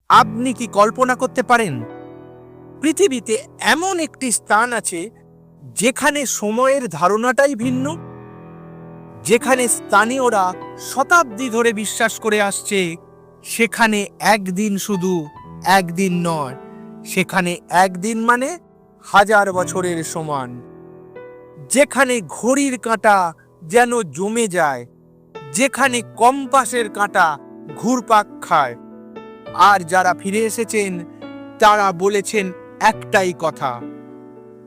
আপনি কি কল্পনা করতে পারেন পৃথিবীতে এমন একটি স্থান আছে যেখানে সময়ের ধারণাটাই ভিন্ন, যেখানে স্থানীয়রা শতাব্দী ধরে বিশ্বাস করে আসছে সেখানে একদিন শুধু একদিন নয়, সেখানে একদিন মানে 1000 বছরের সমান, যেখানে ঘড়ির কাঁটা যেন জমে যায়, যেখানে কম্পাসের কাঁটা ঘুরপাক খায়। আর যারা ফিরে এসেছেন তারা বলেছেন একটাই কথা,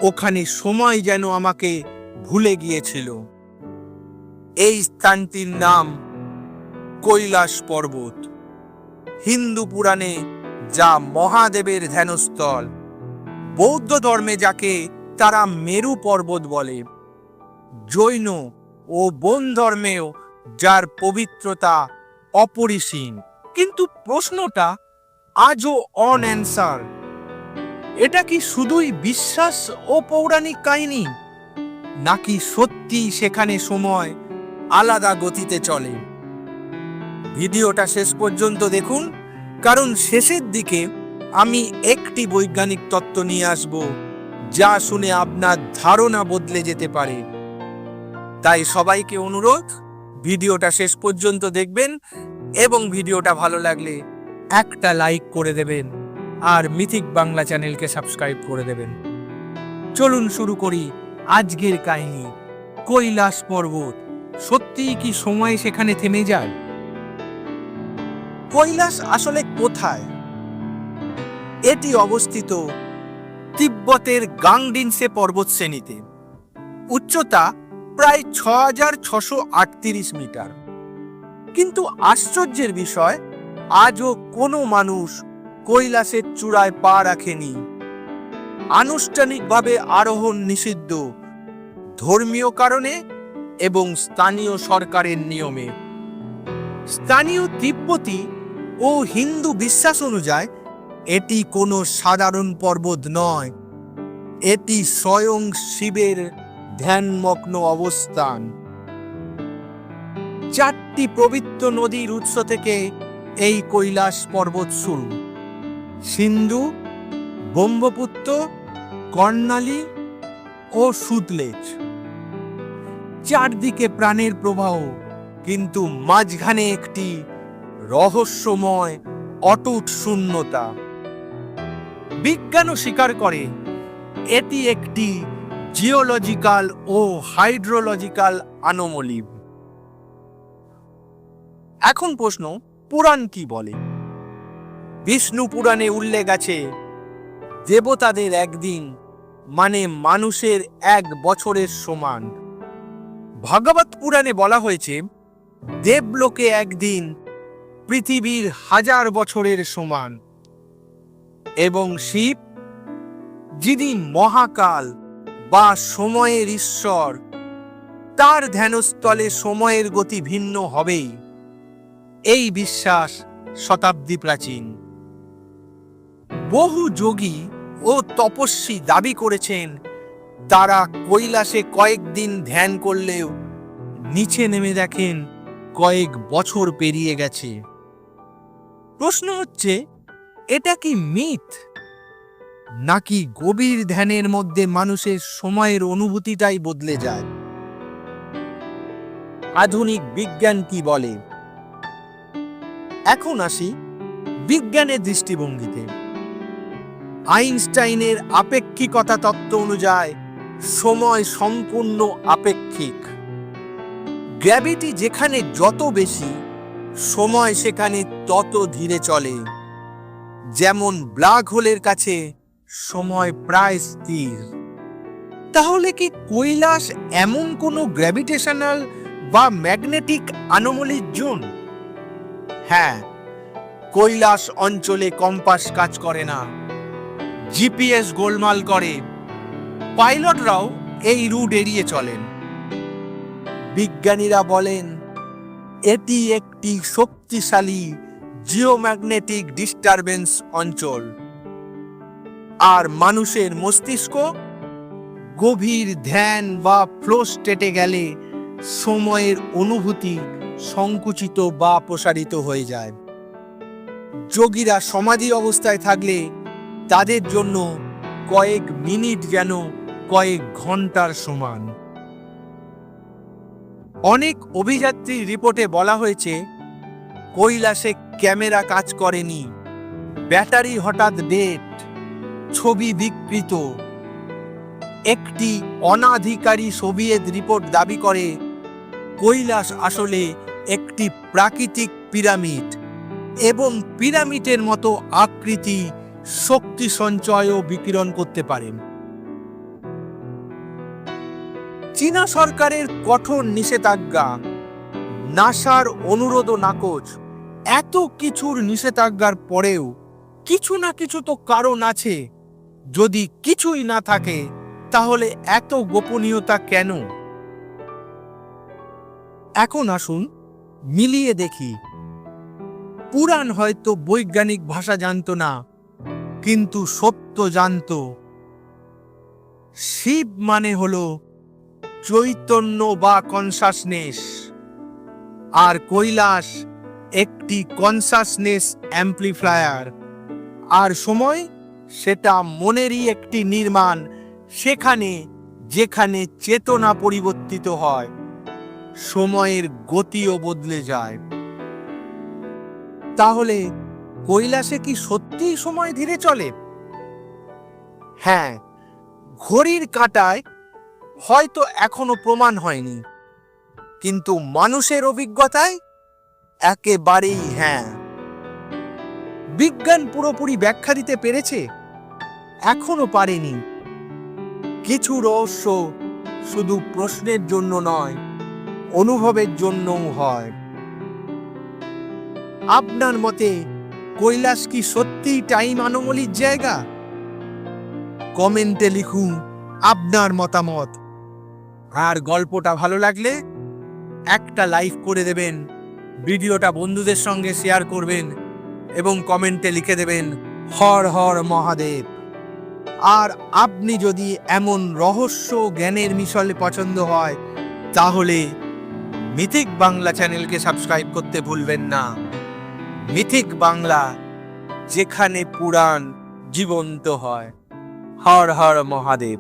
ওখানে সময় যেন আমাকে ভুলে গিয়েছিল। এই স্থানটির নাম কৈলাস পর্বত। হিন্দু পুরাণে যা মহাদেবের ধ্যানস্থল, বৌদ্ধ ধর্মে যাকে তারা মেরু পর্বত বলে, জৈন ও বন ধর্মেও যার পবিত্রতা অপরিসীম। কিন্তু প্রশ্নটা আজও অনঅ্যান্সার। এটা কি শুধুই বিশ্বাস ও পৌরাণিক কাহিনী, নাকি সত্যি সেখানে সময় আলাদা গতিতে চলে? ভিডিওটা শেষ পর্যন্ত দেখুন, কারণ শেষের দিকে আমি একটি বৈজ্ঞানিক তত্ত্ব নিয়ে আসব যা শুনে আপনার ধারণা বদলে যেতে পারে। তাই সবাইকে অনুরোধ, ভিডিওটা শেষ পর্যন্ত দেখবেন এবং ভিডিওটা ভালো লাগলে একটা লাইক করে দেবেন আর মিথিক বাংলা চ্যানেলকে সাবস্ক্রাইব করে দেবেন। চলুন শুরু করি আজকের কাহিনী। কৈলাস পর্বত, সত্যিই কি সময় সেখানে থেমে যায়? কৈলাস আসলে কোথায়? এটি অবস্থিত তিব্বতের গাংডিনসে পর্বতশ্রেণীতে। উচ্চতা প্রায় 6638 মিটার। কিন্তু আশ্চর্যের বিষয়, আজও কোনো মানুষ কৈলাসের চূড়ায় পা রাখেনি। আনুষ্ঠানিকভাবে আরোহণ নিষিদ্ধ, ধর্মীয় কারণে এবং স্থানীয় সরকারের নিয়মে। স্থানীয় তিব্বতী ও হিন্দু বিশ্বাস অনুযায়ী এটি কোনো সাধারণ পর্বত নয়, এটি স্বয়ং শিবের ধ্যানমগ্ন অবস্থান। 4টি পবিত্র নদীর উৎস থেকে এই কৈলাস পর্বত শুরু: সিন্ধু, ব্রহ্মপুত্র, কর্ণালী ও সুতলেজ। চারদিকে প্রাণের প্রবাহ, কিন্তু মাঝখানে একটি রহস্যময় অটুট শূন্যতা। বিজ্ঞানও স্বীকার করে এটি একটি জিওলজিক্যাল ও হাইড্রোলজিক্যাল অ্যানোমালি। এখন প্রশ্ন, পুরাণ কি বলে? বিষ্ণু পুরাণে উল্লেখ আছে দেবতাদের একদিন মানে মানুষের 1 বছরের সমান। ভাগবত পুরাণে বলা হয়েছে দেবলোকে একদিন পৃথিবীর 1000 বছরের সমান। এবং শিব, যিনি মহাকাল বা সময়ের ঈশ্বর, তার ধ্যানস্থলে সময়ের গতি ভিন্ন হবেই। এই বিশ্বাস শতাব্দী প্রাচীন। বহু যোগী ও তপস্বী দাবি করেছেন তারা কৈলাসে কয়েকদিন ধ্যান করলেও নিচে নেমে দেখেন কয়েক বছর পেরিয়ে গেছে। প্রশ্ন হচ্ছে, এটা কি মিথ, নাকি গভীর ধ্যানের মধ্যে মানুষের সময়ের অনুভূতিটাই বদলে যায়? আধুনিক বিজ্ঞান কি বলে? এখন আসি বিজ্ঞানের দৃষ্টিভঙ্গিতে। আইনস্টাইনের আপেক্ষিকতা তত্ত্ব অনুযায়ী সময় সম্পূর্ণ আপেক্ষিক। গ্র্যাভিটি যেখানে যত বেশি, সময় সেখানে তত ধীরে চলে। যেমন ব্ল্যাক হোলের কাছে সময় প্রায় স্থির। তাহলে কি কৈলাস এমন কোনো গ্র্যাভিটেশনাল বা ম্যাগনেটিক অ্যানোমালির জোন? হ্যাঁ, কৈলাস অঞ্চলে কম্পাস কাজ করে না, জিপিএস গোলমাল করে, পাইলটরাও এই রুট এড়িয়ে চলেন। বিজ্ঞানীরা বলেন এটি একটি শক্তিশালী জিওম্যাগনেটিক ডিস্টারবেন্স অঞ্চল। আর মানুষের মস্তিষ্ক গভীর ধ্যান বা ফ্লো স্টেটে গেলে সময়ের অনুভূতি সংকুচিত বা প্রসারিত হয়ে যায়। যোগীরা সমাধি অবস্থায় থাকলে তাদের জন্য কয়েক মিনিট যেন কয়েক ঘন্টার সমান। অনেক অভিযাত্রীর রিপোর্টে বলা হয়েছে কৈলাসে ক্যামেরা কাজ করেনি, ব্যাটারি হঠাৎ ডেড, ছবি বিকৃত। একটি অনাধিকারী সোভিয়েত রিপোর্ট দাবি করে কৈলাস আসলে একটি প্রাকৃতিক পিরামিড এবং পিরামিডের মতো আকৃতি শক্তি সঞ্চয় ও বিকিরণ করতে পারেন। চীনা সরকারের কঠোর নিষেধাজ্ঞা, নাসার অনুরোধ ও নাকচ, এত কিছুর নিষেধাজ্ঞার পরেও কিছু না কিছু তো কারণ আছে। যদি কিছুই না থাকে তাহলে এত গোপনীয়তা কেন? এখন আসুন মিলিয়ে দেখি। পুরাণ হয়তো বৈজ্ঞানিক ভাষা জানতো না, কিন্তু সত্য জানতো। শিব মানে হলো চৈতন্য বা কনসাসনেস, আর কৈলাস একটি কনসাসনেস অ্যাম্প্লিফায়ার। আর সময় সেটা মনেরই একটি নির্মাণ, সেখানে যেখানে চেতনা পরিবর্তিত হয় সময়ের গতিও বদলে যায়। তাহলে কৈলাসে কি সত্যিই সময় ধীরে চলে? হ্যাঁ, ঘড়ির কাঁটায় হয়তো এখনো প্রমাণ হয়নি, কিন্তু মানুষের অভিজ্ঞতায় একেবারেই হ্যাঁ। বিজ্ঞান পুরোপুরি ব্যাখ্যা দিতে পেরেছে? এখনো পারেনি। কিছু রহস্য শুধু প্রশ্নের জন্য নয়, অনুভবের জন্যও হয়। আপনার মতে কৈলাস কি সত্যিই টাইম আনোমলির জায়গা? কমেন্টে লিখুন আপনার মতামত। আর গল্পটা ভালো লাগলে একটা লাইক করে দেবেন, ভিডিওটা বন্ধুদের সঙ্গে শেয়ার করবেন এবং কমেন্টে লিখে দেবেন হর হর মহাদেব। আর আপনি যদি এমন রহস্য জ্ঞানের মিশলে পছন্দ হয় তাহলে মিথিক বাংলা চ্যানেলকে সাবস্ক্রাইব করতে ভুলবেন না। মিথিক বাংলা, যেখানে পুরাণ জীবন্ত হয়। হর হর মহাদেব।